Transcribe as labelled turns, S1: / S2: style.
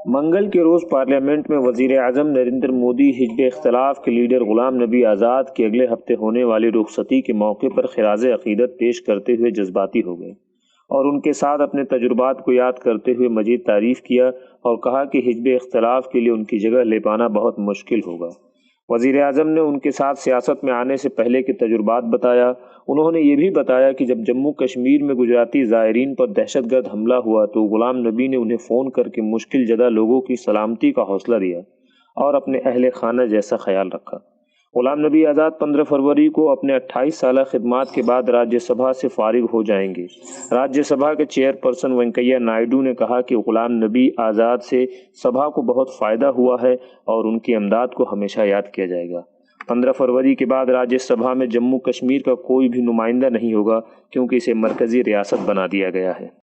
S1: منگل کے روز پارلیمنٹ میں وزیر اعظم نریندر مودی حزب اختلاف کے لیڈر غلام نبی آزاد کی اگلے ہفتے ہونے والی رخصتی کے موقع پر خراج عقیدت پیش کرتے ہوئے جذباتی ہو گئے اور ان کے ساتھ اپنے تجربات کو یاد کرتے ہوئے مزید تعریف کیا اور کہا کہ حزب اختلاف کے لیے ان کی جگہ لے پانا بہت مشکل ہوگا۔ وزیر اعظم نے ان کے ساتھ سیاست میں آنے سے پہلے کے تجربات بتایا۔ انہوں نے یہ بھی بتایا کہ جب جموں کشمیر میں گجراتی زائرین پر دہشت گرد حملہ ہوا تو غلام نبی نے انہیں فون کر کے مشکل زدہ لوگوں کی سلامتی کا حوصلہ دیا اور اپنے اہل خانہ جیسا خیال رکھا۔ غلام نبی آزاد 15 فروری کو اپنے 28 سالہ خدمات کے بعد راجیہ سبھا سے فارغ ہو جائیں گے۔ راجیہ سبھا کے چیئرپرسن وینکیا نائیڈو نے کہا کہ غلام نبی آزاد سے سبھا کو بہت فائدہ ہوا ہے اور ان کی امداد کو ہمیشہ یاد کیا جائے گا۔ 15 فروری کے بعد راجیہ سبھا میں جموں کشمیر کا کوئی بھی نمائندہ نہیں ہوگا کیونکہ اسے مرکزی ریاست بنا دیا گیا ہے۔